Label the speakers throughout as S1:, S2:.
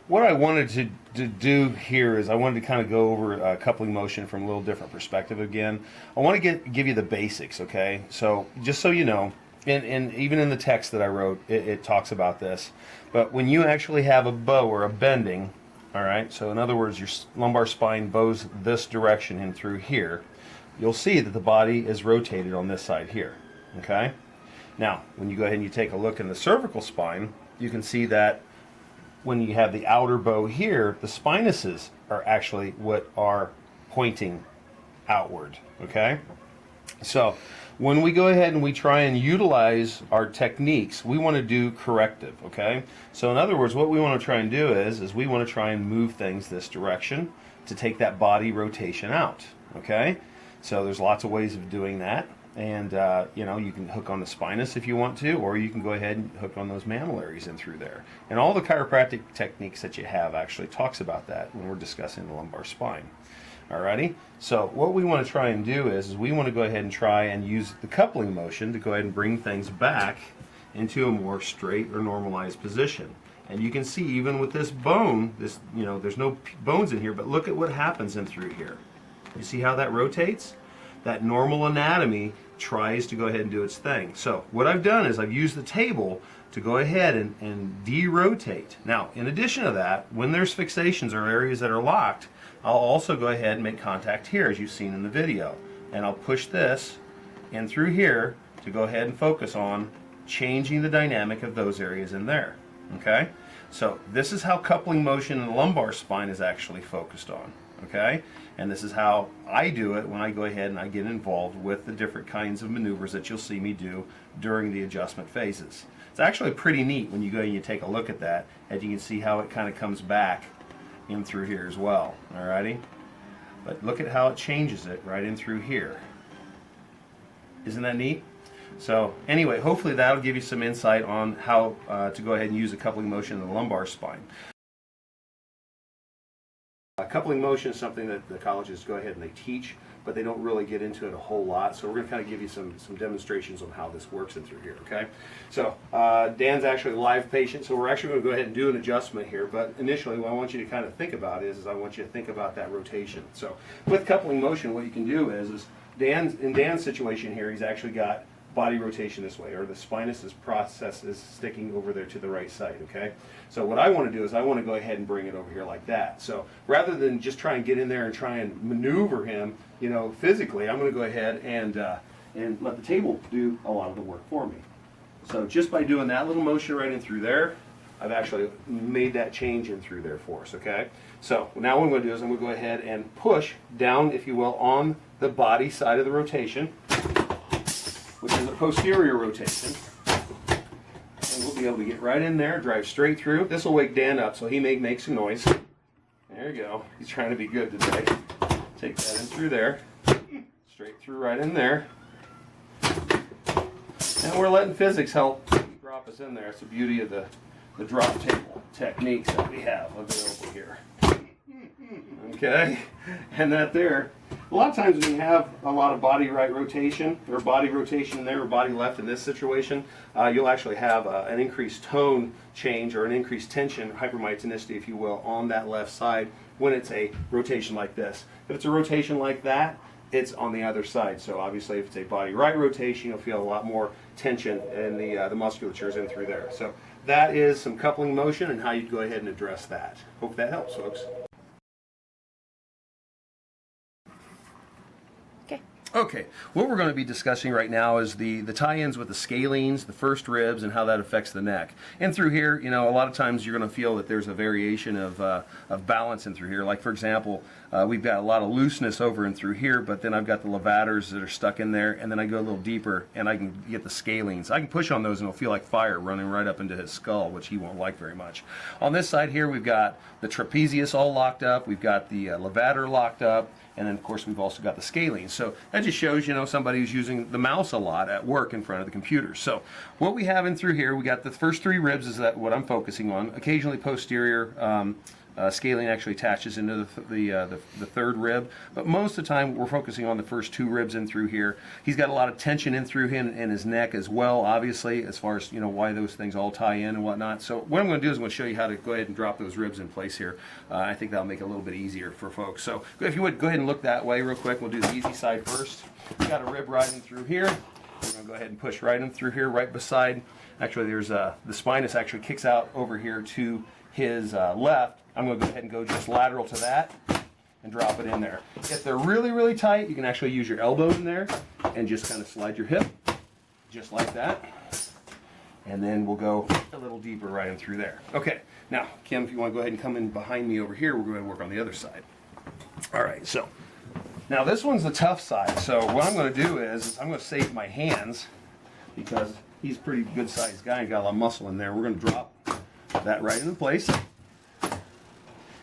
S1: what I wanted to do here is I wanted to kind of go over coupling motion from a little different perspective again. I want to give you the basics, okay? So just so you know, and even in the text that I wrote, it talks about this. But when you actually have a bow or a bending, all right, so in other words, your lumbar spine bows this direction and through here, you'll see that the body is rotated on this side here, okay? Now, when you go ahead and you take a look in the cervical spine, you can see that when you have the outer bow here, the spinuses are actually what are pointing outward, okay? So when we go ahead and we try and utilize our techniques, we want to do corrective, okay? So in other words, what we want to try and do is we want to try and move things this direction to take that body rotation out, okay? So there's lots of ways of doing that. And, you know, you can hook on the spinous if you want to, or you can go ahead and hook on those mammillaries in through there. And all the chiropractic techniques that you have actually talks about that when we're discussing the lumbar spine. Alrighty? So what we want to try and do is we want to go ahead and try and use the coupling motion to go ahead and bring things back into a more straight or normalized position. And you can see even with this bone, this, you know, there's no bones in here, but look at what happens in through here. You see how that rotates? That normal anatomy tries to go ahead and do its thing. So what I've done is I've used the table to go ahead and de-rotate. Now, in addition to that, when there's fixations or areas that are locked, I'll also go ahead and make contact here, as you've seen in the video. And I'll push this in through here to go ahead and focus on changing the dynamic of those areas in there. Okay? So this is how coupling motion in the lumbar spine is actually focused on. Okay? And this is how I do it when I go ahead and I get involved with the different kinds of maneuvers that you'll see me do during the adjustment phases. It's actually pretty neat when you go and you take a look at that, and you can see how it kind of comes back in through here as well. Alrighty? But look at how it changes it right in through here. Isn't that neat? So anyway, hopefully that'll give you some insight on how to go ahead and use a coupling motion in the lumbar spine. Coupling motion is something that the colleges go ahead and they teach, but they don't really get into it a whole lot. So we're going to kind of give you some demonstrations on how this works in through here, okay? So Dan's actually a live patient, so we're actually going to go ahead and do an adjustment here. But initially, what I want you to kind of think about is I want you to think about that rotation. So with coupling motion, what you can do is in Dan's situation here, he's actually got body rotation this way, or the spinous process is sticking over there to the right side, okay? So what I want to do is I want to go ahead and bring it over here like that. So rather than just try and get in there and try and maneuver him, you know, physically, I'm going to go ahead and let the table do a lot of the work for me. So just by doing that little motion right in through there, I've actually made that change in through there for us, okay? So now what I'm going to do is I'm going to go ahead and push down, if you will, on the body side of the rotation, which is a posterior rotation. And we'll be able to get right in there, drive straight through. This will wake Dan up so he may make some noise. There you go. He's trying to be good today. Take that in through there. Straight through right in there. And we're letting physics help drop us in there. That's the beauty of the drop table techniques that we have available here. Okay? And that there. A lot of times when you have a lot of body right rotation, or body rotation in there, or body left in this situation, you'll actually have an increased tone change, or an increased tension, hypermyotonicity, if you will, on that left side when it's a rotation like this. If it's a rotation like that, it's on the other side. So obviously if it's a body right rotation, you'll feel a lot more tension in the musculature is in through there. So that is some coupling motion and how you go ahead and address that. Hope that helps, folks. Okay, what we're going to be discussing right now is the tie-ins with the scalenes, the first ribs, and how that affects the neck. And through here, you know, a lot of times you're going to feel that there's a variation of balance in through here. Like, for example, we've got a lot of looseness over and through here, but then I've got the levators that are stuck in there, and then I go a little deeper, and I can get the scalenes. I can push on those, and it'll feel like fire running right up into his skull, which he won't like very much. On this side here, we've got the trapezius all locked up. We've got the levator locked up. And then, of course, we've also got the scalenes. So that just shows, you know, somebody who's using the mouse a lot at work in front of the computer. So what we have in through here, we got the first three ribs is that what I'm focusing on. Occasionally posterior Scalene actually attaches into the third rib, but most of the time we're focusing on the first 2 ribs in through here. He's got a lot of tension in through him and his neck as well, obviously, as far as why those things all tie in and whatnot. So what I'm going to do is I'm going to show you how to go ahead and drop those ribs in place here. I think that'll make it a little bit easier for folks. So if you would go ahead and look that way real quick. We'll do the easy side first. We've got a rib riding through here. We're going to go ahead and push right in through here, right beside. Actually, there's the spinous actually kicks out over here to his left. I'm going to go ahead and go just lateral to that and drop it in there. If they're really, really tight, you can actually use your elbow in there and just kind of slide your hip, just like that. And then we'll go a little deeper right in through there. Okay, now, Kim, if you want to go ahead and come in behind me over here, we're going to work on the other side. All right, so now this one's the tough side. So what I'm going to do is I'm going to save my hands because he's a pretty good sized guy and got a lot of muscle in there. We're going to drop that right into place.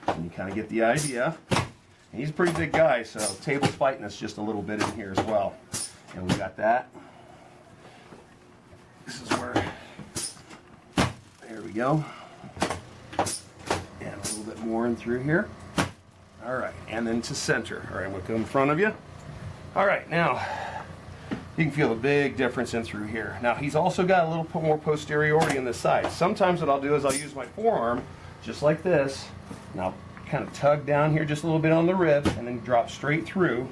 S1: And you kind of get the idea. And he's a pretty big guy, so table's fighting us just a little bit in here as well. And we got that. This is where, there we go. And a little bit more in through here. All right, and then to center. All right, I'm going to go in front of you. All right, now you can feel a big difference in through here. Now he's also got a little more posteriority in this side. Sometimes what I'll do is I'll use my forearm just like this, and I'll kind of tug down here just a little bit on the rib and then drop straight through,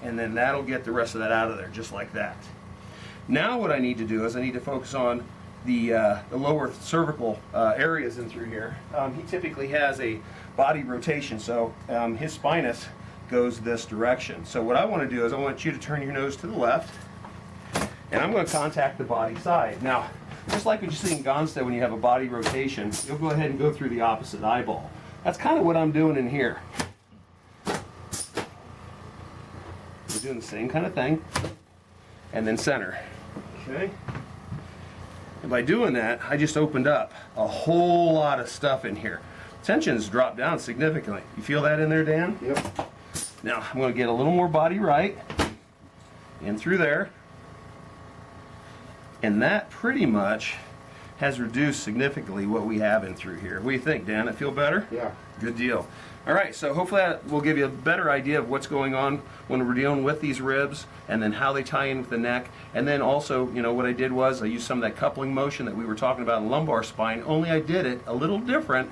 S1: and then that'll get the rest of that out of there just like that. Now what I need to do is I need to focus on the lower cervical areas in through here. He typically has a body rotation, so his spinous goes this direction. So what I want to do is I want you to turn your nose to the left, and I'm going to contact the body side. Now, just like what you see in Gonstead when you have a body rotation, you'll go ahead and go through the opposite eyeball. That's kind of what I'm doing in here. We're doing the same kind of thing, and then center. Okay? And by doing that, I just opened up a whole lot of stuff in here. Tension's dropped down significantly. You feel that in there, Dan?
S2: Yep.
S1: Now, I'm going to get a little more body right in through there. And that pretty much has reduced significantly what we have in through here. What do you think, Dan? That feel better?
S2: Yeah.
S1: Good deal. All right, so hopefully that will give you a better idea of what's going on when we're dealing with these ribs, and then how they tie in with the neck. And then also, what I did was I used some of that coupling motion that we were talking about in lumbar spine, only I did it a little different.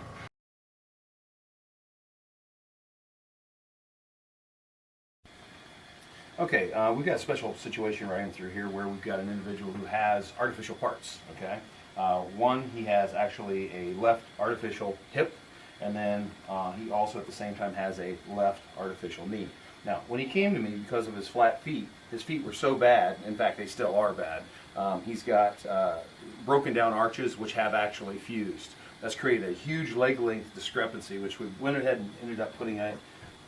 S1: Okay, we've got a special situation right in through here where we've got an individual who has artificial parts, okay? One, he has actually a left artificial hip, and then he also at the same time has a left artificial knee. Now, when he came to me because of his flat feet, his feet were so bad, in fact they still are bad, he's got broken down arches which have actually fused. That's created a huge leg length discrepancy, which we went ahead and ended up putting a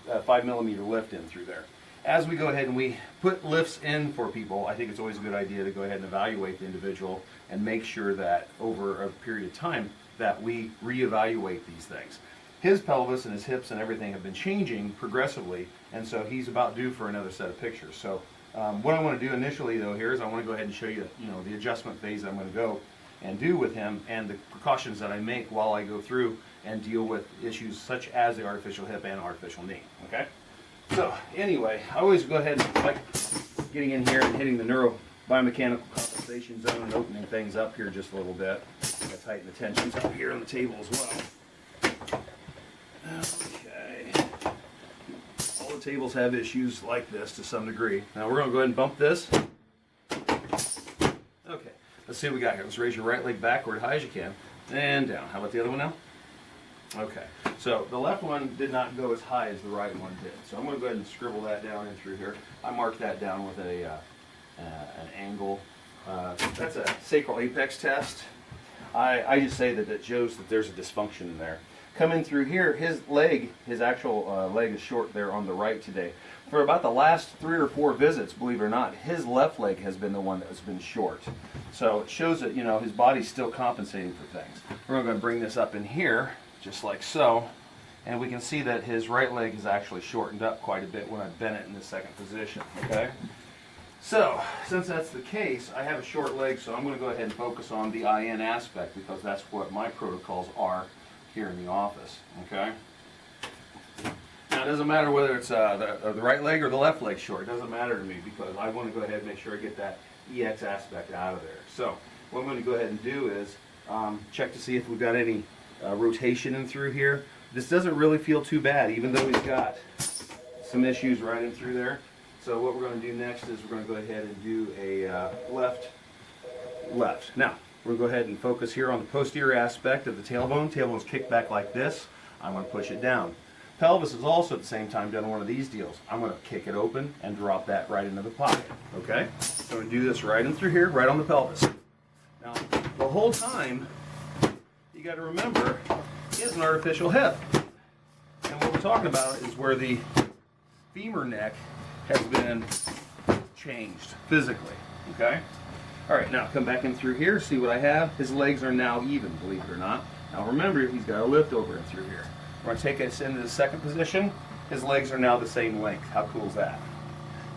S1: 5mm lift in through there. As we go ahead and we put lifts in for people, I think it's always a good idea to go ahead and evaluate the individual and make sure that over a period of time that we reevaluate these things. His pelvis and his hips and everything have been changing progressively, and so he's about due for another set of pictures. So what I want to do initially though here is I want to go ahead and show you, the adjustment phase I'm going to go and do with him and the precautions that I make while I go through and deal with issues such as the artificial hip and artificial knee. Okay? So anyway, I always go ahead and like getting in here and hitting the neurobiomechanical compensation zone and opening things up here just a little bit. I tighten the tensions up here on the table as well. Okay. All the tables have issues like this to some degree. Now we're going to go ahead and bump this. Okay, let's see what we got here. Let's raise your right leg backward high as you can and down. How about the other one now? Okay, so the left one did not go as high as the right one did. So I'm going to go ahead and scribble that down in through here. I marked that down with an angle. That's a sacral apex test. I just say that it shows that there's a dysfunction in there. Come in through here, his actual leg is short there on the right today. For about the last 3 or 4 visits, believe it or not, his left leg has been the one that has been short. So it shows that, his body's still compensating for things. We're going to bring this up in here, just like so, and we can see that his right leg has actually shortened up quite a bit when I bent it in the second position, okay? So, since that's the case, I have a short leg, so I'm going to go ahead and focus on the IN aspect because that's what my protocols are here in the office, okay? Now, it doesn't matter whether it's the right leg or the left leg short. It doesn't matter to me because I want to go ahead and make sure I get that EX aspect out of there. So, what I'm going to go ahead and do is check to see if we've got any rotation in through here. This doesn't really feel too bad, even though he's got some issues right in through there. So what we're going to do next is we're going to go ahead and do a left. Now, we're going to go ahead and focus here on the posterior aspect of the tailbone. Tailbone's kicked back like this. I'm going to push it down. Pelvis is also at the same time done one of these deals. I'm going to kick it open and drop that right into the pocket. Okay? So I'm going to do this right in through here, right on the pelvis. Now, the whole time, you got to remember, he has an artificial hip. And what we're talking about is where the femur neck has been changed physically, okay? All right, now come back in through here, see what I have. His legs are now even, believe it or not. Now remember, he's got a lift over in through here. We're gonna take us into the second position. His legs are now the same length. How cool is that?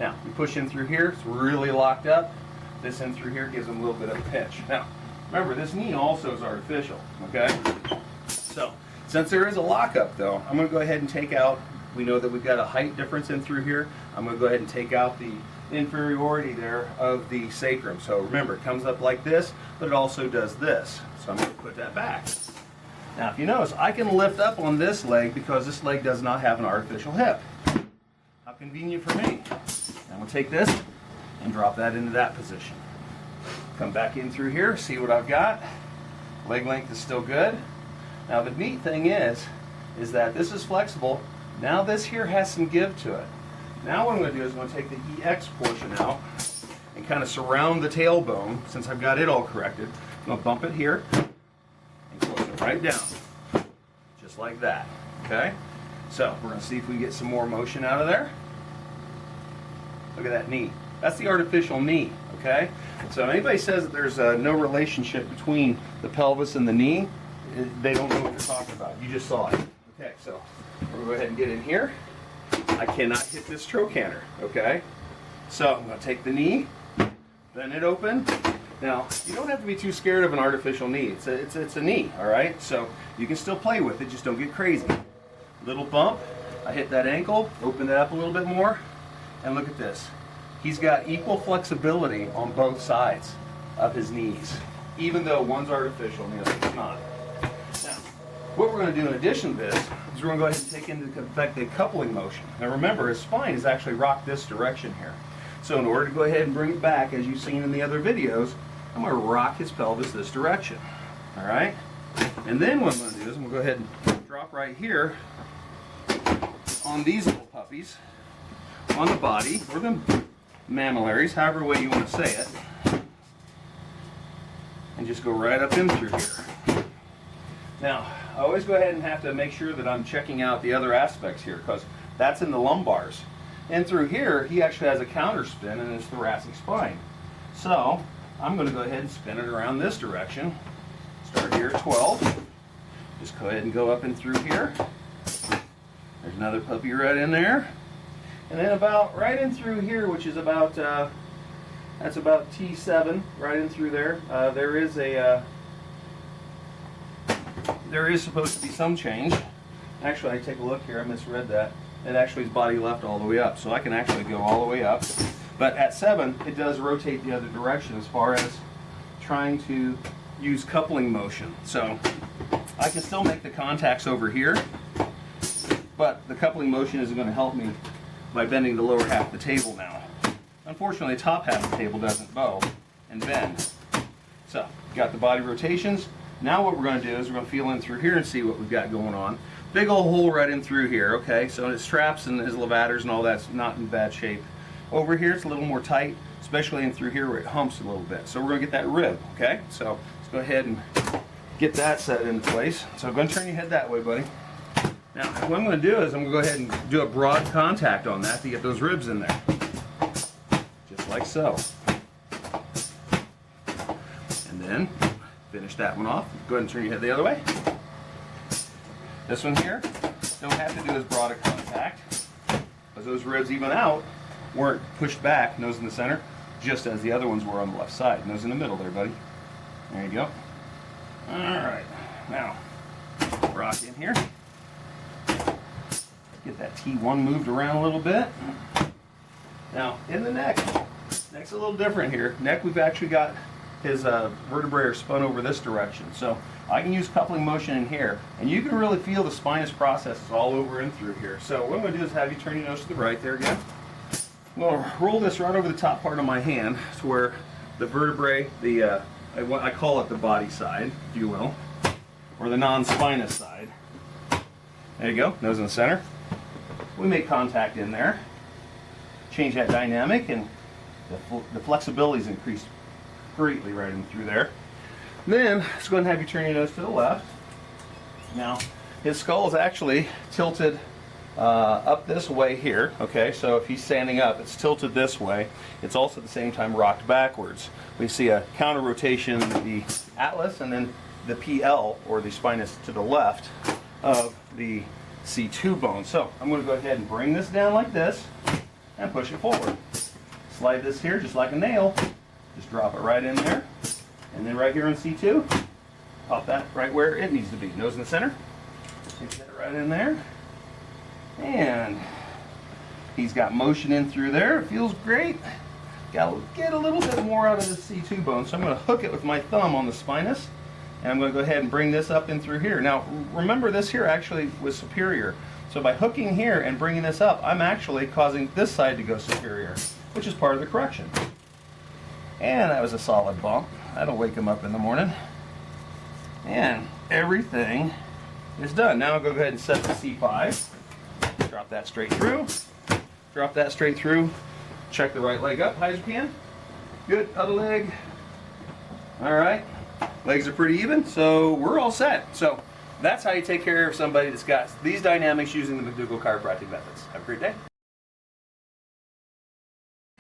S1: Now, we push in through here, it's really locked up. This in through here gives him a little bit of a pinch. Now, remember, this knee also is artificial, okay? So, since there is a lockup though, I'm gonna go ahead and take out, we know that we've got a height difference in through here. I'm going to go ahead and take out the inferiority there of the sacrum. So remember, it comes up like this, but it also does this. So I'm going to put that back. Now if you notice, I can lift up on this leg because this leg does not have an artificial hip. How convenient for me. I'm going to take this and drop that into that position. Come back in through here, see what I've got. Leg length is still good. Now the neat thing is that this is flexible. Now this here has some give to it. Now what I'm going to do is I'm going to take the EX portion out and kind of surround the tailbone. Since I've got it all corrected, I'm going to bump it here and close it right down. Just like that. Okay? So we're going to see if we can get some more motion out of there. Look at that knee. That's the artificial knee. Okay? So if anybody says that there's no relationship between the pelvis and the knee, they don't know what they're talking about. You just saw it. Okay, so we're going to go ahead and get in here. I cannot hit this trochanter, okay? So I'm going to take the knee, bend it open. Now, you don't have to be too scared of an artificial knee. It's a knee, all right? So you can still play with it, just don't get crazy. Little bump, I hit that ankle, open it up a little bit more, and look at this. He's got equal flexibility on both sides of his knees, even though one's artificial and the other's not. What we're going to do in addition to this is we're going to go ahead and take into effect the coupling motion. Now remember, his spine is actually rocked this direction here. So in order to go ahead and bring it back, as you've seen in the other videos, I'm going to rock his pelvis this direction. All right? And then what I'm going to do is I'm going to go ahead and drop right here on these little puppies, on the body, or the mammillaries, however way you want to say it, and just go right up in through here. Now, I always go ahead and have to make sure that I'm checking out the other aspects here because that's in the lumbars. And through here, he actually has a counter spin in his thoracic spine. So, I'm going to go ahead and spin it around this direction. Start here at 12. Just go ahead and go up and through here. There's another puppy right in there. And then about right in through here, which is about, that's about T7, right in through there. There is supposed to be some change. Actually, I take a look here, I misread that. It actually is body left all the way up, so I can actually go all the way up. But at 7, it does rotate the other direction as far as trying to use coupling motion. So I can still make the contacts over here, but the coupling motion isn't going to help me by bending the lower half of the table now. Unfortunately, the top half of the table doesn't bow and bend. So, got the body rotations. Now what we're going to do is we're going to feel in through here and see what we've got going on. Big old hole right in through here, okay? So his straps and his levators and all that's not in bad shape. Over here it's a little more tight, especially in through here where it humps a little bit. So we're going to get that rib, okay? So let's go ahead and get that set into place. So I'm going to turn your head that way, buddy. Now what I'm going to do is I'm going to go ahead and do a broad contact on that to get those ribs in there. Just like so. And then finish that one off. Go ahead and turn your head the other way. This one here, don't have to do as broad a contact, because those ribs even out weren't pushed back, nose in the center, just as the other ones were on the left side. Nose in the middle there, buddy. There you go. All right, now rock in here. Get that T1 moved around a little bit. Now, in the neck, neck's a little different here. Neck, we've actually got his vertebrae are spun over this direction. So I can use coupling motion in here, and you can really feel the spinous processes all over and through here. So what I'm going to do is have you turn your nose to the right there again. I'm going to roll this right over the top part of my hand to where the vertebrae, I call it the body side, if you will, or the non-spinous side. There you go, nose in the center. We make contact in there. Change that dynamic, and the flexibility is increased greatly right in through there. Then let's go ahead and have you turn your nose to the left. Now his skull is actually tilted up this way here. Okay, so if he's standing up, it's tilted this way. It's also at the same time rocked backwards. We see a counter rotation in the atlas, and then the PL, or the spinous, to the left of the C2 bone. So I'm going to go ahead and bring this down like this and push it forward. Slide this here just like a nail. Just drop it right in there. And then right here on C2, pop that right where it needs to be. Nose in the center. Stick that right in there. And he's got motion in through there. It feels great. Got to get a little bit more out of this C2 bone. So I'm going to hook it with my thumb on the spinous. And I'm going to go ahead and bring this up in through here. Now, remember, this here actually was superior. So by hooking here and bringing this up, I'm actually causing this side to go superior, which is part of the correction. And that was a solid bump. That'll wake him up in the morning. And everything is done. Now I'll go ahead and set the C5. Drop that straight through. Drop that straight through. Check the right leg up high as you can. Good, other leg. All right. Legs are pretty even, so we're all set. So that's how you take care of somebody that's got these dynamics using the McDougle Chiropractic Methods. Have a great day.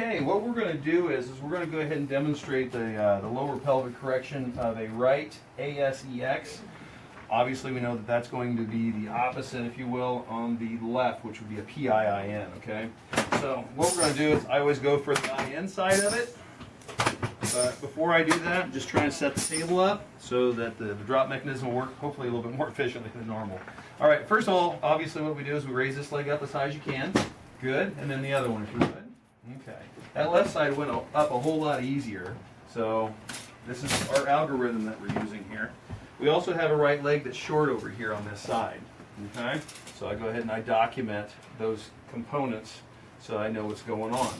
S1: Okay, what we're going to do is we're going to go ahead and demonstrate the lower pelvic correction of a right ASEX. Obviously, we know that that's going to be the opposite, if you will, on the left, which would be a PIIN, okay? So what we're going to do is I always go for the IN side of it. But before I do that, I'm just trying to set the table up so that the drop mechanism will work hopefully a little bit more efficiently than normal. All right, first of all, obviously what we do is we raise this leg up as high as you can. Good, and then the other one if you would. Okay. That left side went up a whole lot easier. So this is our algorithm that we're using here. We also have a right leg that's short over here on this side. Okay? So I go ahead and I document those components so I know what's going on.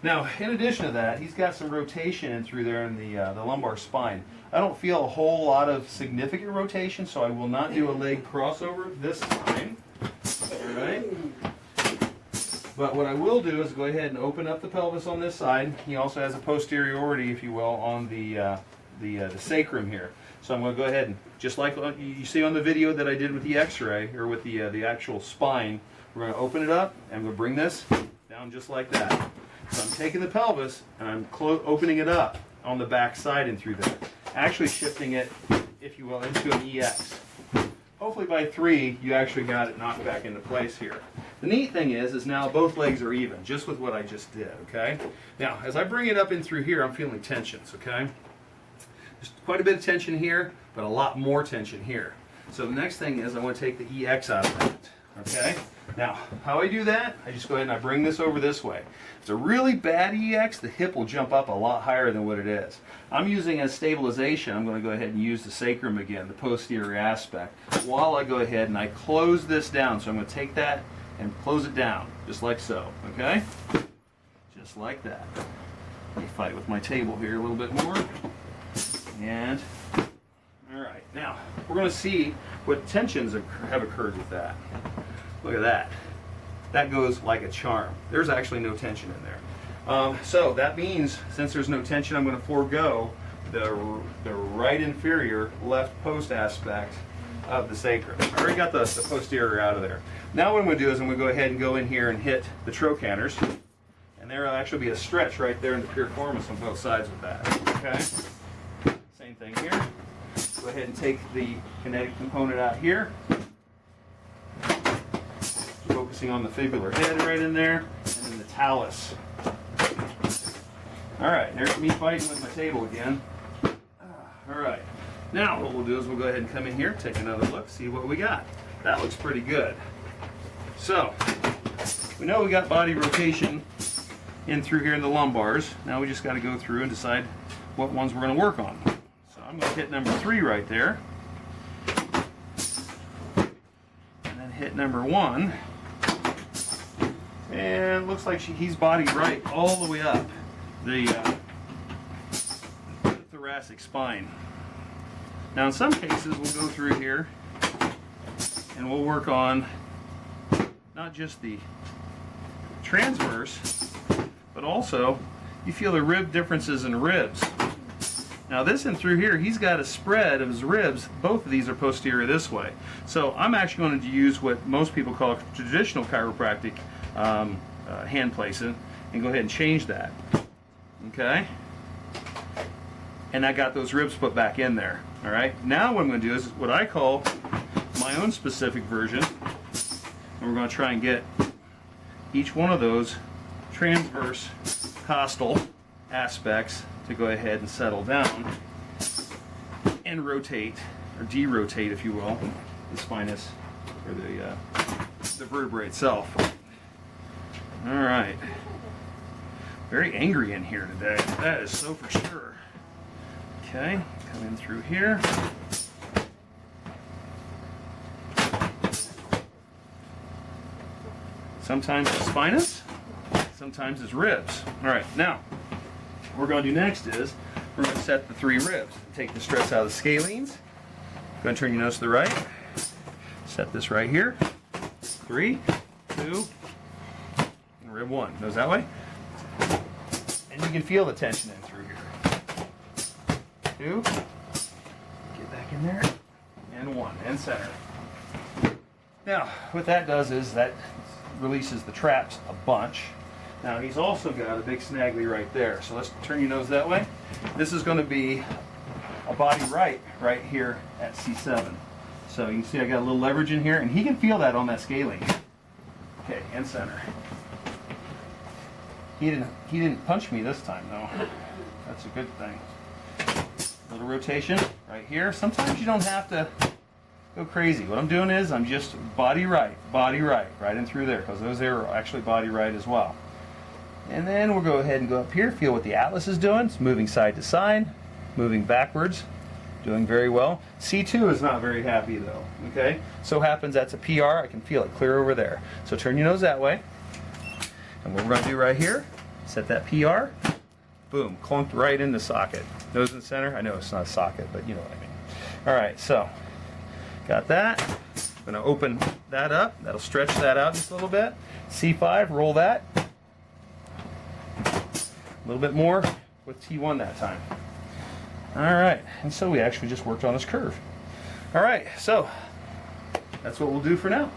S1: Now, in addition to that, he's got some rotation in through there in the lumbar spine. I don't feel a whole lot of significant rotation, so I will not do a leg crossover this time. All right? But what I will do is go ahead and open up the pelvis on this side. He also has a posteriority, if you will, on the sacrum here. So I'm going to go ahead and, just like you see on the video that I did with the x-ray, or with the actual spine, we're going to open it up, and I'm going to bring this down just like that. So I'm taking the pelvis, and I'm opening it up on the back side and through there. Actually shifting it, if you will, into an EX. Hopefully by 3, you actually got it knocked back into place here. The neat thing is now both legs are even, just with what I just did, okay? Now, as I bring it up in through here, I'm feeling tensions, okay? There's quite a bit of tension here, but a lot more tension here. So the next thing is I want to take the EX out of that, okay? Now, how I do that, I just go ahead and I bring this over this way. If it's a really bad EX, the hip will jump up a lot higher than what it is. I'm using as stabilization, I'm going to go ahead and use the sacrum again, the posterior aspect, while I go ahead and I close this down. So I'm going to take that and close it down, just like so, okay? Just like that. Let me fight with my table here a little bit more. And, all right, now, we're going to see what tensions have occurred with that. Look at that. That goes like a charm. There's actually no tension in there. So that means, since there's no tension, I'm going to forego the right inferior left post aspect of the sacrum. I already got the posterior out of there. Now what I'm going to do is I'm going to go ahead and go in here and hit the trochanters. And there will actually be a stretch right there in the piriformis on both sides with that. Okay? Same thing here. Go ahead and take the kinetic component out here. Focusing on the fibular head right in there, and then the talus. All right, there's me fighting with my table again. All right, now what we'll do is we'll go ahead and come in here, take another look, see what we got. That looks pretty good. So, we know we got body rotation in through here in the lumbars. Now we just got to go through and decide what ones we're going to work on. So I'm going to hit number 3 right there. And then hit number 1. And it looks like he's body right all the way up the thoracic spine. Now in some cases we'll go through here and we'll work on not just the transverse, but also you feel the rib differences in ribs. Now this in through here, he's got a spread of his ribs. Both of these are posterior this way. So I'm actually going to use what most people call traditional chiropractic hand placement and go ahead and change that. Okay? And I got those ribs put back in there. All right? Now what I'm going to do is what I call my own specific version. And we're going to try and get each one of those transverse costal aspects to go ahead and settle down and rotate, or derotate if you will, the spinous, or the vertebrae itself. All right. Very angry in here today. That is so for sure. Okay, come in through here. Sometimes it's spinous, sometimes it's ribs. All right, now, what we're going to do next is we're going to set the 3 ribs. Take the stress out of the scalenes. Go and turn your nose to the right. Set this right here. 3, 2, and rib 1. Nose that way. And you can feel the tension in through here. 2, get back in there, and 1, and center. Now, what that does is that releases the traps a bunch. Now he's also got a big snaggly right there. So let's turn your nose that way. This is going to be a body right here at C7. So you can see I got a little leverage in here, and he can feel that on that scalene. Okay, and center. He didn't punch me this time though. That's a good thing. Little rotation right here. Sometimes you don't have to go crazy. What I'm doing is I'm just body right in through there, because those there are actually body right as well. And then we'll go ahead and go up here, feel what the atlas is doing. It's moving side to side, moving backwards, doing very well. C2 is not very happy though, okay? So happens that's a PR, I can feel it clear over there. So turn your nose that way. And what we're going to do right here, set that PR, boom, clunked right in the socket. Nose in the center. I know it's not a socket, but you know what I mean. All right, so got that. I'm going to open that up. That'll stretch that out just a little bit. C5, roll that. A little bit more with T1 that time. All right, and so we actually just worked on this curve. All right, so that's what we'll do for now.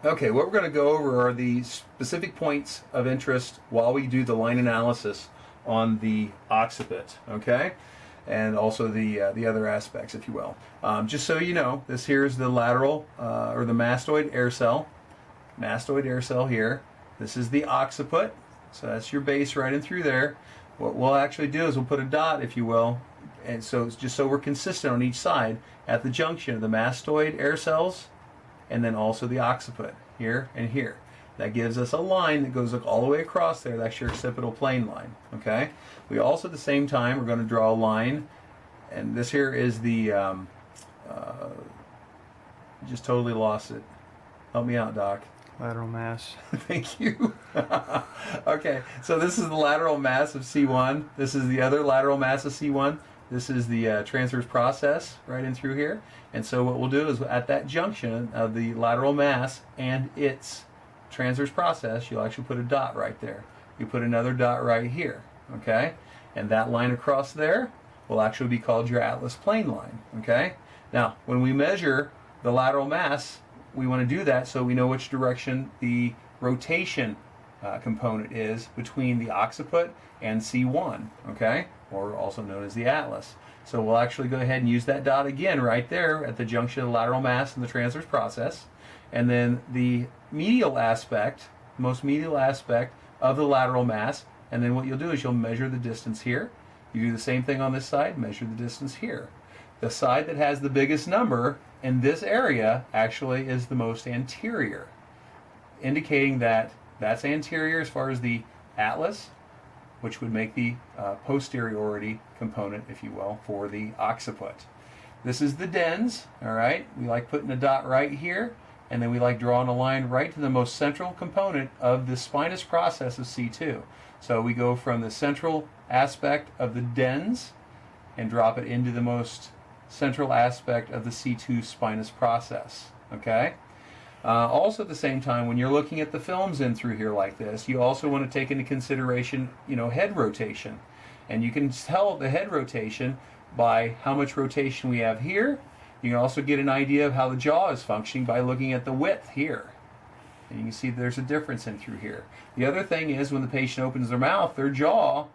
S1: Okay, what we're going to go over are the specific points of interest while we do the line analysis on the occiput, okay? And also the other aspects, if you will. Just so you know, this here is the lateral, or the mastoid air cell. Mastoid air cell here. This is the occiput, so that's your base right in through there. What we'll actually do is we'll put a dot, if you will, and so it's just so we're consistent on each side at the junction of the mastoid air cells and then also the occiput here and here. That gives us a line that goes all the way across there. That's your occipital plane line. Okay. We also at the same time we're going to draw a line, and this here is the just totally lost it. Help me out, Doc.
S2: Lateral mass.
S1: Thank you. Okay, so this is the lateral mass of C1. This is the other lateral mass of C1. This is the transverse process right in through here. And so what we'll do is at that junction of the lateral mass and its transverse process, you'll actually put a dot right there. You put another dot right here, okay? And that line across there will actually be called your atlas plane line, okay? Now, when we measure the lateral mass, we want to do that so we know which direction the rotation component is between the occiput and C1, okay? Or also known as the atlas. So we'll actually go ahead and use that dot again right there at the junction of the lateral mass and the transverse process.
S2: and then the medial aspect, most medial aspect of the lateral mass, and then what you'll do is you'll measure the distance here. You do the same thing on this side, measure the distance here. The side that has the biggest number in this area actually is the most anterior, indicating that that's anterior as far as the atlas, which would make the posteriority component, if you will, for the occiput. This is the dens, all right? We like putting a dot right here, and then we like drawing a line right to the most central component of the spinous process of C2. So we go from the central aspect of the dens and drop it into the most central aspect of the C2 spinous process, okay? Also at the same time, when you're looking at the films in through here like this, you also want to take into consideration, head rotation. And you can tell the head rotation by how much rotation we have here. You can also get an idea of how the jaw is functioning by looking at the width here. And you can see there's a difference in through here. The other thing is when the patient opens their mouth, their jaw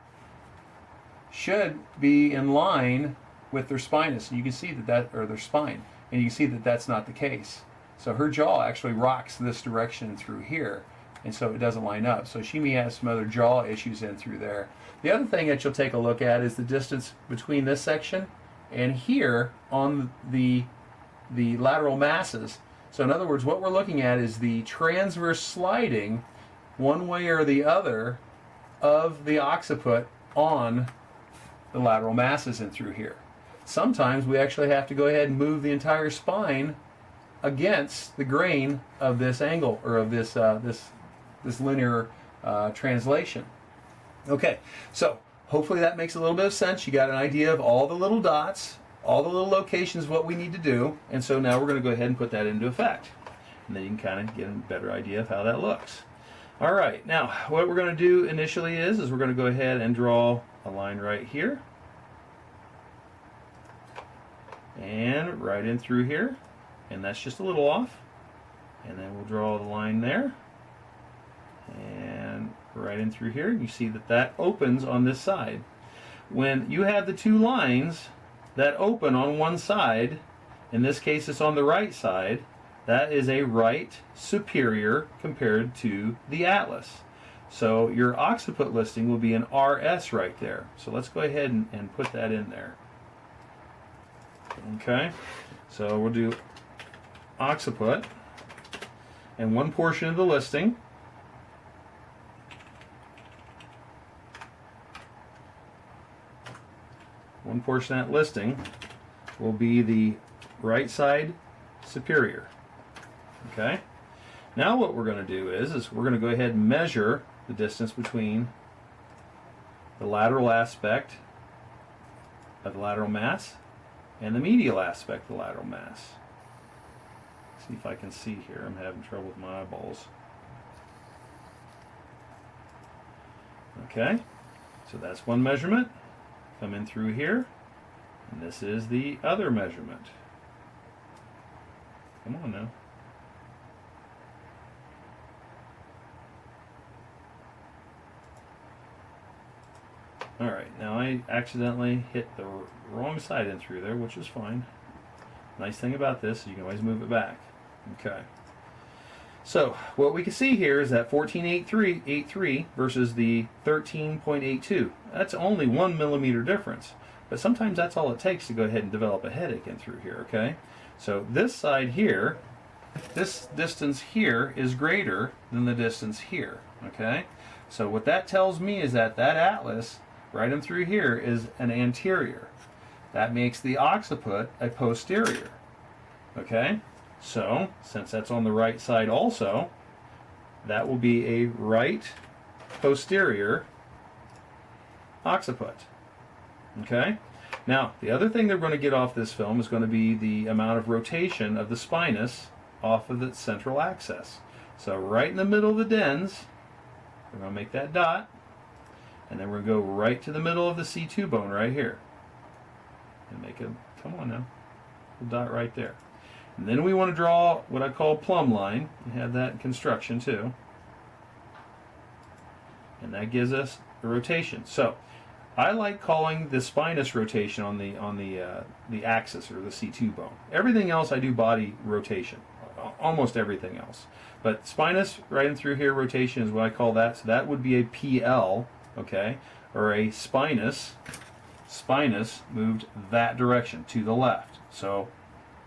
S2: should be in line with their spinous. And you can see or their spine. And you can see that that's not the case. So her jaw actually rocks this direction through here, and so it doesn't line up. So she may have some other jaw issues in through there. The other thing that you'll take a look at is the distance between this section and here on the lateral masses. So in other words, what we're looking at is the transverse sliding one way or the other of the occiput on the lateral masses in through here. Sometimes we actually have to go ahead and move the entire spine against the grain of this angle, or of this this linear translation. Okay, so hopefully that makes a little bit of sense. You got an idea of all the little dots, all the little locations, what we need to do, and so now we're going to go ahead and put that into effect, and then you can kind of get a better idea of how that looks. All right, now what we're going to do initially is we're going to go ahead and draw a line right here, and right in through here. And that's just a little off. And then we'll draw the line there. And right in through here. You see that that opens on this side. When you have the two lines that open on one side, in this case it's on the right side, that is a right superior compared to the atlas. So your occiput listing will be an RS right there. So let's go ahead and put that in there. Okay, so we'll do occiput, and one portion of the listing of that listing will be the right side superior. Okay, now what we're going to do is we're going to go ahead and measure the distance between the lateral aspect of the lateral mass and the medial aspect of the lateral mass. See if I can see here. I'm having trouble with my eyeballs. Okay, so that's one measurement. Come in through here, and this is the other measurement. Come on now. All right, now I accidentally hit the wrong side in through there, which is fine. Nice thing about this is you can always move it back. Okay. So what we can see here is that 14.83 versus the 13.82. That's only 1 millimeter difference. But sometimes that's all it takes to go ahead and develop a headache in through here, okay? So this side here, this distance here is greater than the distance here, okay? So what that tells me is that that atlas right in through here is an anterior. That makes the occiput a posterior, okay? So, since that's on the right side also, that will be a right posterior occiput. Okay? Now, the other thing they're going to get off this film is going to be the amount of rotation of the spinous off of the central axis. So, right in the middle of the dens, we're going to make that dot, and then we're going to go right to the middle of the C2 bone right here. And make a, come on now, a dot right there. And then we want to draw what I call plumb line, and have that in construction too. And that gives us the rotation. So I like calling the spinous rotation on the axis or the C2 bone. Everything else I do body rotation
S1: almost everything else. But spinous right in through here rotation is what I call that. So that would be a PL, okay, or a spinous. Spinous moved that direction to the left. So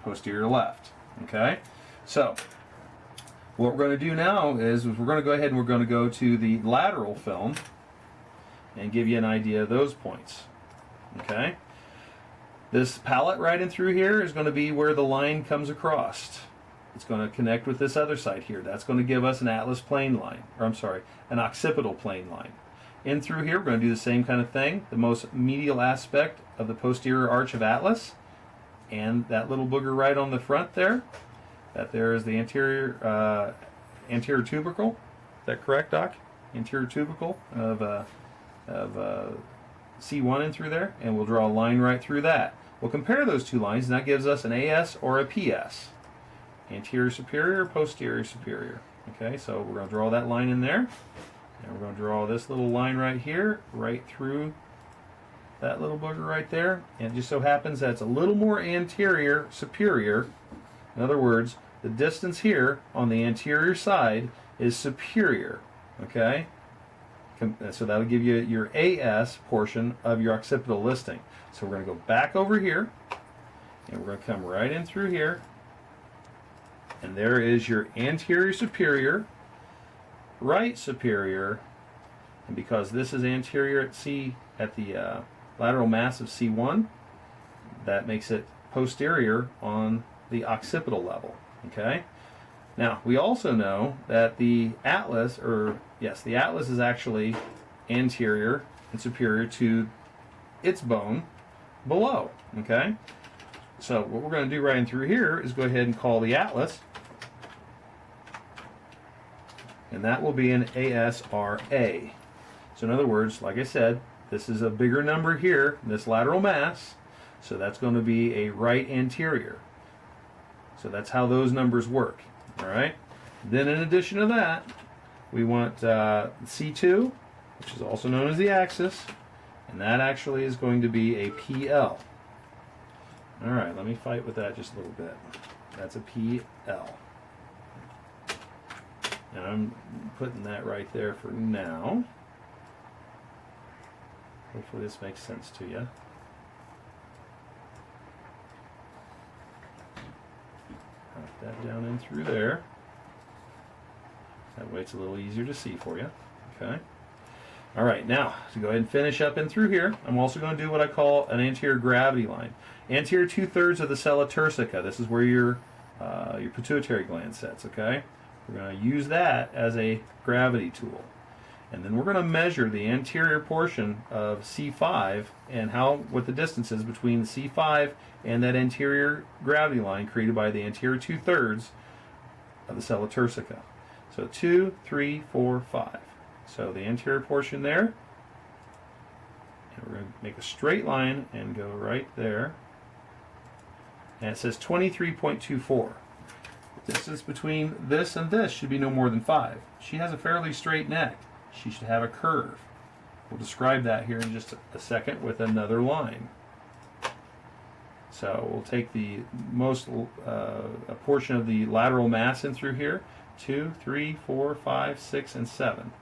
S1: posterior left, okay. So what we're going to do now is we're going to go ahead and we're going to go to the lateral film and give you an idea of those points, okay. This palette right in through here is going to be where the line comes across. It's going to connect with this other side here. That's going to give us an atlas plane line, or I'm sorry, an occipital plane line. In through here, we're going to do the same kind of thing. The most medial aspect of the posterior arch of atlas, and that little booger right on the front there, that there is the anterior tubercle. Is that correct, Doc? Anterior tubercle of C1 in through there, and we'll draw a line right through that. We'll compare those two lines, and that gives us an AS or a PS. Anterior superior, posterior superior. Okay, so we're going to draw that line in there, and we're going to draw this little line right here, right through that little booger right there, and it just so happens that it's a little more anterior superior. In other words, the distance here on the anterior side is superior. Okay, so that'll give you your AS portion of your occipital listing. So we're going to go back over here, and we're going to come right in through here, and there is your anterior superior, right superior, and because this is anterior at the lateral mass of C1, that makes it posterior on the occipital level. Okay. Now we also know that the atlas, the atlas is actually anterior and superior to its bone below. Okay. So what we're going to do right in through here is go ahead and call the atlas, and that will be an ASRA. So in other words, like I said, this is a bigger number here, this lateral mass, so that's going to be a right anterior. So that's how those numbers work. All right. Then in addition to that, we want C2, which is also known as the axis, and that actually is going to be a PL. All right, let me fight with that just a little bit. That's a PL. And I'm putting that right there for now. Hopefully this makes sense to you. Put that down in through there. That way it's a little easier to see for you. Okay. All right, now to go ahead and finish up in through here, I'm also going to do what I call an anterior gravity line. Anterior 2/3 of the sella turcica. This is where your pituitary gland sits. Okay. We're going to use that as a gravity tool. And then we're going to measure the anterior portion of C5 and what the distance is between the C5 and that anterior gravity line created by the anterior 2/3 of the sella turcica. So 2, 3, 4, 5. So the anterior portion there, and we're going to make a straight line and go right there. And it says 23.24. The distance between this and this should be no more than 5. She has a fairly straight neck. She should have a curve. We'll describe that here in just a second with another line. So we'll take the most a portion of the lateral mass in through here, 2, 3, 4, 5, 6, and 7.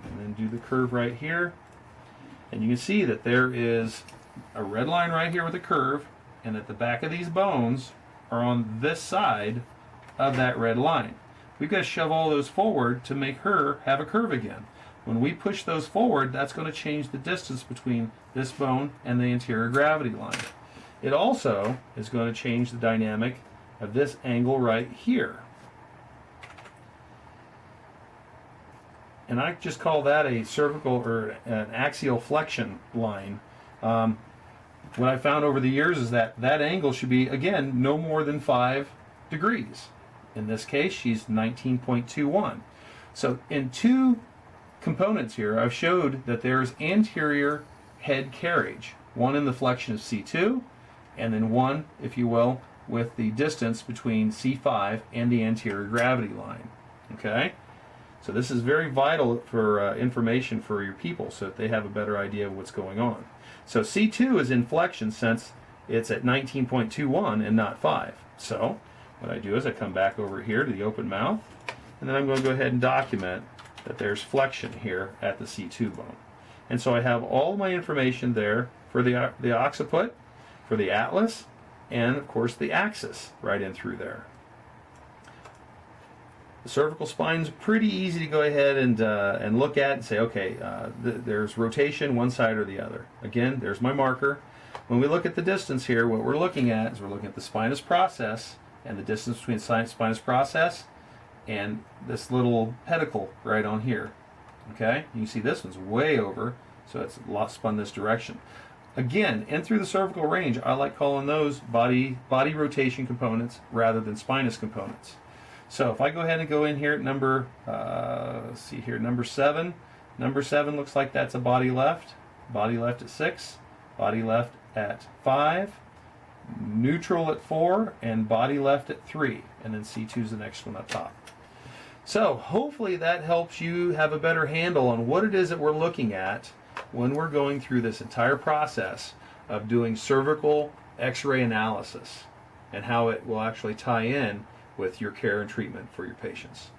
S1: And then do the curve right here. And you can see that there is a red line right here with a curve, and that the back of these bones are on this side of that red line. We've got to shove all those forward to make her have a curve again. When we push those forward, that's going to change the distance between this bone and the anterior gravity line. It also is going to change the dynamic of this angle right here. And I just call that a cervical or an axial flexion line. What I found over the years is that that angle should be, again, no more than 5 degrees. In this case, she's 19.21. So in 2 components here, I've showed that there's anterior head carriage. One in the flexion of C2, and then one, if you will, with the distance between C5 and the anterior gravity line. Okay? So this is very vital for information for your people so that they have a better idea of what's going on. So C2 is in flexion since it's at 19.21 and not 5. So
S2: what I do is I come back over here to the open mouth, and then I'm going to go ahead and document that there's flexion here at the C2 bone. And so I have all my information there for the occiput, for the atlas, and of course the axis right in through there. The cervical spine is pretty easy to go ahead and look at and say, okay, there's rotation one side or the other. Again, there's my marker. When we look at the distance here, what we're looking at is we're looking at the spinous process and the distance between spinous process and this little pedicle right on here. Okay, you can see this one's way over, so it's spun this direction. Again, in through the cervical range, I like calling those body rotation components rather than spinous components. So if I go ahead and go in here at number, let's see here, number 7. Number 7 looks like that's a body left at 6, body left at 5, neutral at 4, and body left at 3. And then C2 is the next one up top. So hopefully that helps you have a better handle on what it is that we're looking at when we're going through this entire process of doing cervical X-ray analysis and how it will actually tie in with your care and treatment for your patients.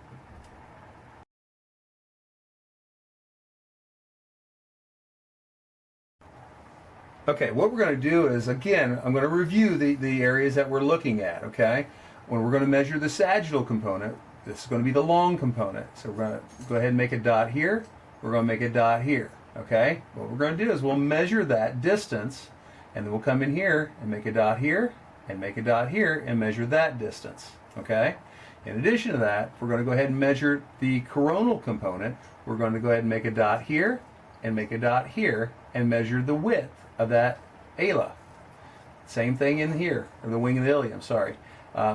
S2: Okay, what we're going to do is, again, I'm going to review the areas that we're looking at, okay? When we're going to measure the sagittal component, this is going to be the long component. So we're going to go ahead and make a dot here. We're going to make a dot here, okay? What we're going to do is we'll measure that distance, and then we'll come in here and make a dot here, and make a dot here, and measure that distance, okay? In addition to that, we're going to go ahead and measure the coronal component. We're going to go ahead and make a dot here, and make a dot here, and measure the width of that ala. Same thing in here, or the wing of the ilium, sorry.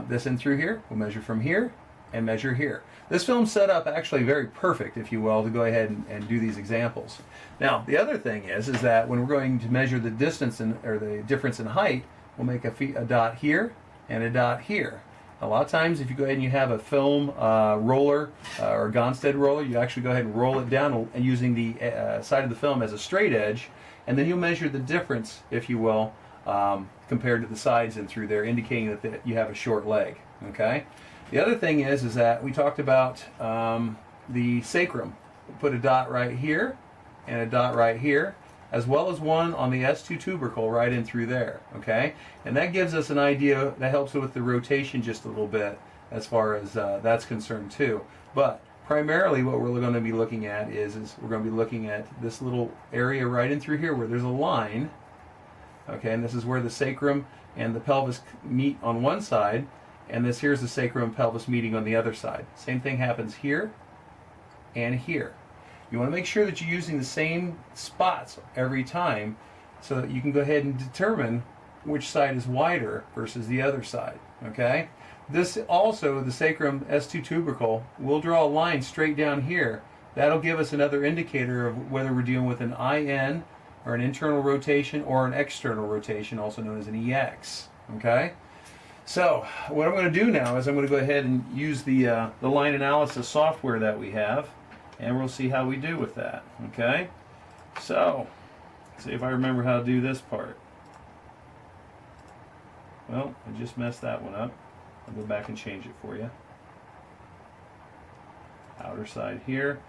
S2: This in through here, we'll measure from here, and measure here. This film's set up actually very perfect, if you will, to go ahead and do these examples. Now, the other thing is that when we're going to measure the distance or the difference in height, we'll make a dot here and a dot here. A lot of times, if you go ahead and you have a film roller or a Gonstead roller, you actually go ahead and roll it down and using the side of the film as a straight edge, and then you'll measure the difference, if you will, compared to the sides in through there, indicating that you have a short leg. Okay. The other thing is that we talked about the sacrum. We'll put a dot right here and a dot right here, as well as one on the S2 tubercle right in through there, okay? And that gives us an idea, that helps with the rotation just a little bit as far as that's concerned too. But primarily what we're going to be looking at is we're going to be looking at this little area right in through here where there's a line, okay? And this is where the sacrum and the pelvis meet on one side, and this here's the sacrum and pelvis meeting on the other side. Same thing happens here and here. You want to make sure that you're using the same spots every time so that you can go ahead and determine which side is wider versus the other side, okay? This also, the sacrum S2 tubercle, will draw a line straight down here. That'll give us another indicator of whether we're dealing with an IN or an internal rotation or an external rotation, also known as an EX, okay? So what I'm going to do now is I'm going to go ahead and use the line analysis software that we have, and we'll see how we do with that, okay? So, let's see if I remember how to do this part. Well, I just messed that one up. I'll go back and change it for you. Outer side here.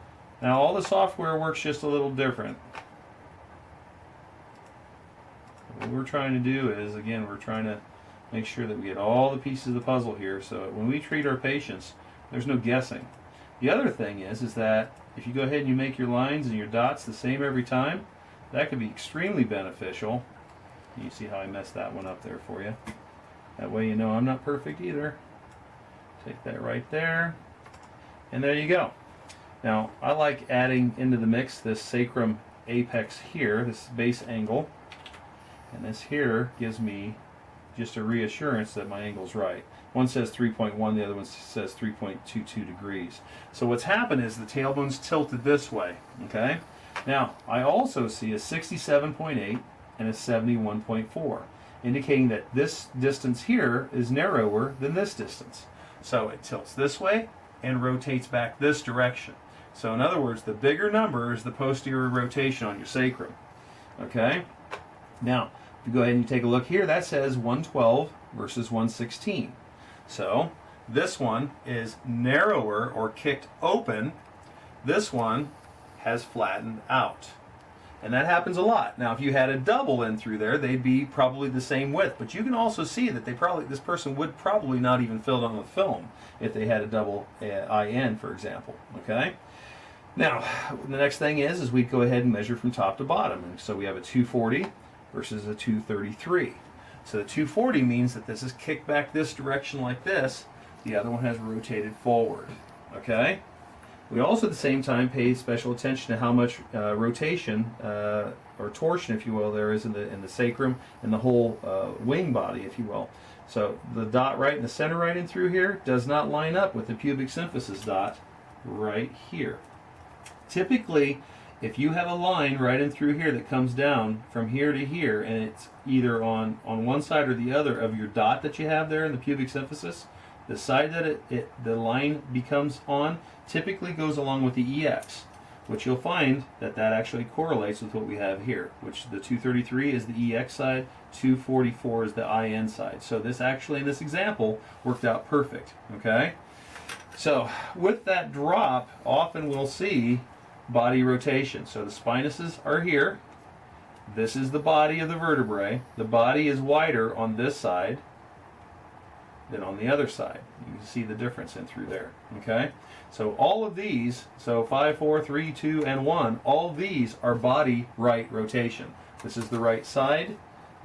S2: Now all the software works just a little different. What we're trying to do is, again, we're trying to make sure that we get all the pieces of the puzzle here so that when we treat our patients, there's no guessing. The other thing is that if you go ahead and you make your lines and your dots the same every time, that could be extremely beneficial. You see how I messed that one up there for you. That way you know I'm not perfect either. Take that right there, and there you go. Now I like adding into the mix this sacrum apex here, this base angle, and this here gives me just a reassurance that my angle's right. One says 3.1, the other one says 3.22 degrees. So what's happened is the tailbone's tilted this way, okay? Now, I also see a 67.8 and a 71.4, indicating that this distance here is narrower than this distance. So it tilts this way and rotates back this direction. So in other words, the bigger number is the posterior rotation on your sacrum, okay? Now, if you go ahead and you take a look here, that says 112 versus 116.
S1: So this one is narrower or kicked open. This one has flattened out. And that happens a lot. Now, if you had a double in through there, they'd be probably the same width. But you can also see that this person would probably not even fill it on the film if they had a double IN, for example. Okay. Now, the next thing is we'd go ahead and measure from top to bottom. And so we have a 240 versus a 233. So the 240 means that this is kicked back this direction like this. The other one has rotated forward. Okay. We also at the same time pay special attention to how much rotation or torsion, if you will, there is in the sacrum and the whole wing body, if you will. So the dot right in the center right in through here does not line up with the pubic symphysis dot right here. Typically, if you have a line right in through here that comes down from here to here, and it's either on one side or the other of your dot that you have there in the pubic symphysis, the side that the line becomes on typically goes along with the EX, which you'll find that actually correlates with what we have here, which the 233 is the EX side, 244 is the IN side. So this actually, in this example, worked out perfect, okay? So with that drop, often we'll see body rotation. So the spinuses are here. This is the body of the vertebrae. The body is wider on this side than on the other side. You can see the difference in through there. Okay? So all of these, so 5, 4, 3, 2, and 1, all of these are body right rotation. This is the right side.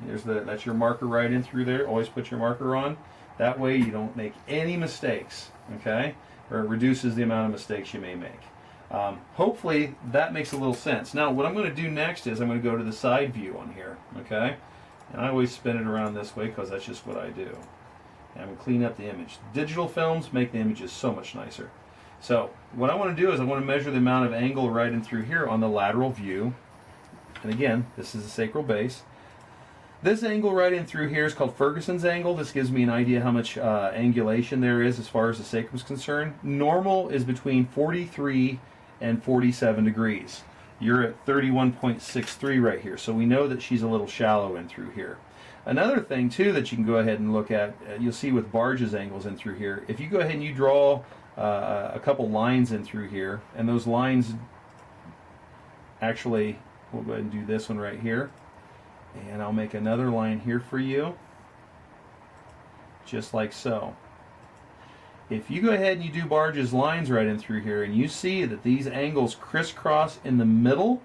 S1: That's your marker right in through there. Always put your marker on. That way you don't make any mistakes. Okay? Or it reduces the amount of mistakes you may make. Hopefully that makes a little sense. Now what I'm going to do next is I'm going to go to the side view on here. Okay? And I always spin it around this way because that's just what I do. And I'm going to clean up the image. Digital films make the images so much nicer. So what I want to do is I want to measure the amount of angle right in through here on the lateral view. And again, this is the sacral base. This angle right in through here is called Ferguson's angle. This gives me an idea how much angulation there is as far as the sacrum is concerned. Normal is between 43 and 47 degrees. You're at 31.63 right here. So we know that she's a little shallow in through here. Another thing too that you can go ahead and look at, you'll see with Barge's angles in through here, if you go ahead and you draw a couple lines in through here, and those lines actually, we'll go ahead and do this one right here, and I'll make another line here for you, just like so. If you go ahead and you do Barge's lines right in through here, and you see that these angles crisscross in the middle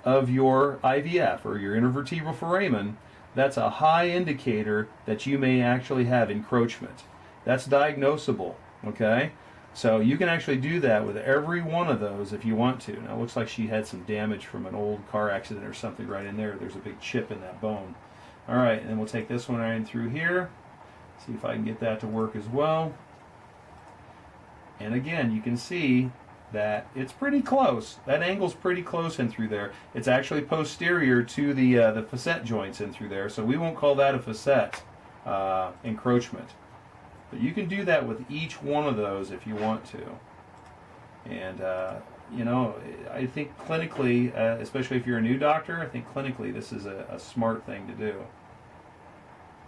S1: of your IVF, or your intervertebral foramen, that's a high indicator that you may actually have encroachment. That's diagnosable, okay? So you can actually do that with every one of those if you want to. Now it looks like she had some damage from an old car accident or something right in there. There's a big chip in that bone. All right, and then we'll take this one right in through here. See if I can get that to work as well. And again, you can see that it's pretty close. That angle's pretty close in through there. It's actually posterior to the facet joints in through there, so we won't call that a facet encroachment. But you can do that with each one of those if you want to. And you know, I think clinically, especially if you're a new doctor, I think clinically this is a smart thing to do.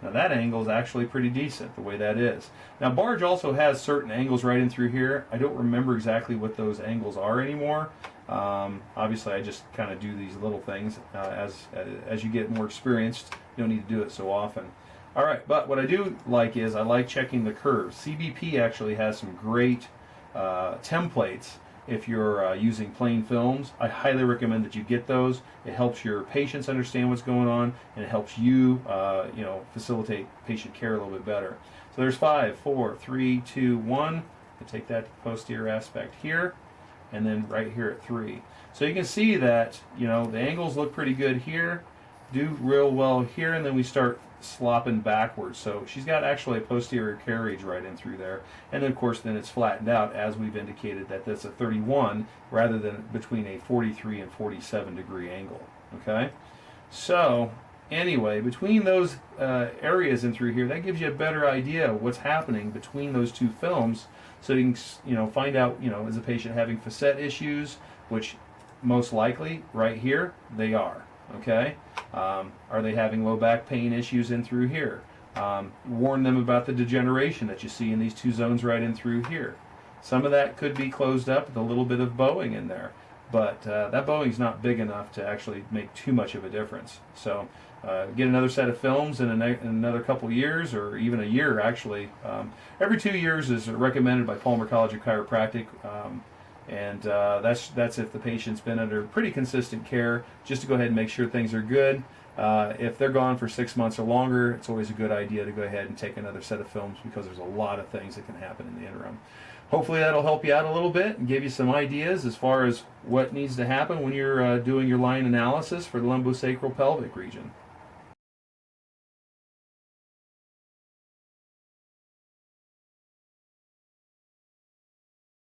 S1: Now that angle is actually pretty decent, the way that is. Now Barge also has certain angles right in through here. I don't remember exactly what those angles are anymore. Obviously I just kind of do these little things. As you get more experienced, you don't need to do it so often. Alright, but what I do like is I like checking the curves. CBP actually has some great templates if you're using plain films. I highly recommend that you get those. It helps your patients understand what's going on, and it helps you, you know, facilitate patient care a little bit better. So there's 5, 4, 3, 2, 1. I take that posterior aspect here, and then right here at 3. So you can see that, you know, the angles look pretty good here, do real well here, and then we start slopping backwards. So she's got actually a posterior carriage right in through there, and then of course then it's flattened out as we've indicated that that's a 31 rather than between a 43 and 47 degree angle. Okay, so anyway, between those areas in through here, that gives you a better idea of what's happening between those two films, so you can, you know, find out, you know, is the patient having facet issues, which most likely right here they are. Okay, are they having low back pain issues in through here?
S2: Warn them about the degeneration that you see in these two zones right in through here. Some of that could be closed up with a little bit of bowing in there, but that bowing's not big enough to actually make too much of a difference. So get another set of films in another couple years, or even a year actually. Every 2 years is recommended by Palmer College of Chiropractic, and that's if the patient's been under pretty consistent care, just to go ahead and make sure things are good. If they're gone for 6 months or longer, it's always a good idea to go ahead and take another set of films, because there's a lot of things that can happen in the interim. Hopefully that'll help you out a little bit and give you some ideas as far as what needs to happen when you're doing your line analysis for the lumbosacral pelvic region.